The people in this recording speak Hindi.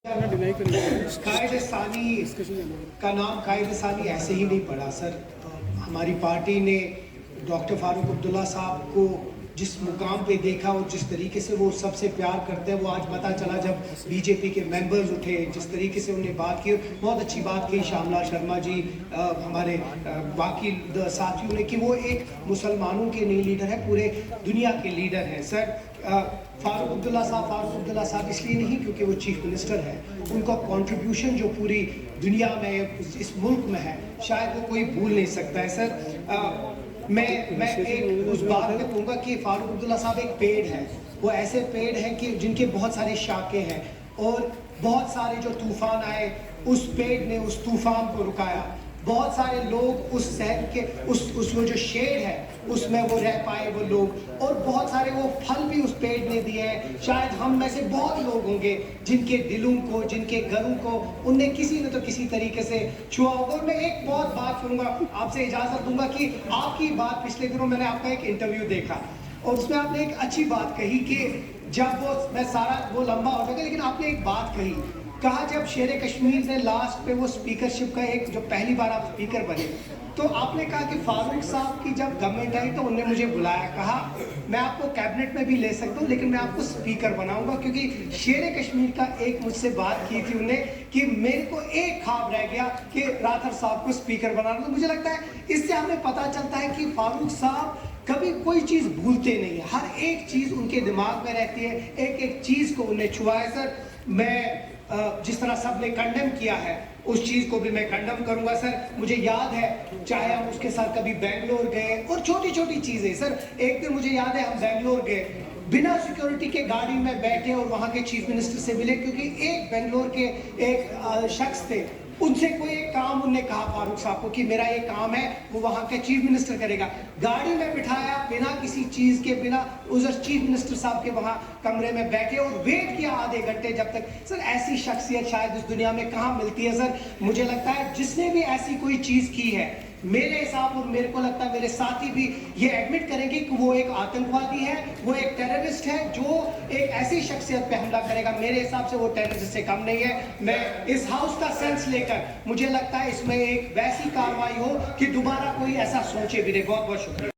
कायद सानी का नाम कायद सानी ऐसे ही नहीं पड़ा सर। हमारी पार्टी ने डॉक्टर फारूक अब्दुल्ला साहब को जिस मुकाम पे देखा और जिस तरीके से वो सबसे प्यार करते हैं, वो आज पता चला जब बीजेपी के मेंबर्स उठे, जिस तरीके से उन्हें बात की, बहुत अच्छी बात की श्यामलाल शर्मा जी, हमारे बाकी साथियों ने, कि वो एक मुसलमानों के नहीं लीडर है, पूरे दुनिया के लीडर हैं सर। फारूक अब्दुल्ला साहब इसलिए नहीं क्योंकि वो चीफ मिनिस्टर है, उनका कंट्रीब्यूशन जो पूरी दुनिया में, इस मुल्क में है, शायद वो कोई भूल नहीं सकता है सर। मैं एक उस बात पे कहूँगा कि फारूक अब्दुल्ला साहब एक पेड़ है, वो ऐसे पेड़ हैं कि जिनके बहुत सारे शाखे हैं, और बहुत सारे जो तूफान आए उस पेड़ ने उस तूफान को रुकाया। बहुत सारे लोग उस शहर के उस वो जो शेड है उसमें वो रह पाए वो लोग, और बहुत सारे वो फल भी उस पेड़ ने दिए हैं। शायद हम में से बहुत लोग होंगे जिनके दिलों को, जिनके घरों को उनने किसी न तो किसी तरीके से छुआ होगा। और मैं एक बहुत बात करूंगा, आपसे इजाजत दूंगा कि आपकी बात, पिछले दिनों मैंने आपका एक इंटरव्यू देखा और उसमें आपने एक अच्छी बात कही कि जब मैं सारा वो लंबा हो जाएगा, लेकिन आपने एक बात कहा जब शेर कश्मीर ने लास्ट पे वो स्पीकरशिप का एक, जो पहली बार आप स्पीकर बने, तो आपने कहा कि फारूक साहब की जब गवर्नमेंट आई तो उन्होंने मुझे बुलाया, कहा मैं आपको कैबिनेट में भी ले सकता हूँ लेकिन मैं आपको स्पीकर बनाऊंगा, क्योंकि शेर कश्मीर का एक मुझसे बात की थी उन्होंने कि मेरे को एक ख्वाब रह गया कि राठौर साहब को स्पीकर बनाना। तो मुझे लगता है इससे हमें पता चलता है कि फारूक साहब कभी कोई चीज़ भूलते नहीं है, हर एक चीज़ उनके दिमाग में रहती है, एक एक चीज़ को उन्हें छुआ है सर। मैं जिस तरह सब ने कंडेम किया है उस चीज़ को भी मैं कंडेम करूंगा सर। मुझे याद है, चाहे हम उसके साथ कभी बेंगलोर गए, और छोटी छोटी चीज़ें सर, एक दिन मुझे याद है हम बेंगलोर गए, बिना सिक्योरिटी के गाड़ी में बैठे और वहाँ के चीफ मिनिस्टर से मिले, क्योंकि एक बेंगलोर के एक शख्स थे, उनसे कोई एक काम उन्होंने कहा फारूक साहब को कि मेरा ये काम है, वो वहाँ के चीफ मिनिस्टर करेगा। गाड़ी में बिठाया, बिना किसी चीज़ के, बिना उस चीफ मिनिस्टर साहब के वहाँ कमरे में बैठे और वेट किया आधे घंटे जब तक। सर ऐसी शख्सियत शायद इस दुनिया में कहाँ मिलती है सर। मुझे लगता है जिसने भी ऐसी कोई चीज़ की है, मेरे हिसाब और मेरे को लगता है मेरे साथी भी ये एडमिट करेंगे कि वो एक आतंकवादी है, वो एक टेररिस्ट है, जो एक ऐसी शख्सियत पे हमला करेगा। मेरे हिसाब से वो टेररिस्ट से कम नहीं है। मैं इस हाउस का सेंस लेकर, मुझे लगता है इसमें एक वैसी कार्रवाई हो कि दोबारा कोई ऐसा सोचे भी नहीं। बहुत बहुत शुक्रिया।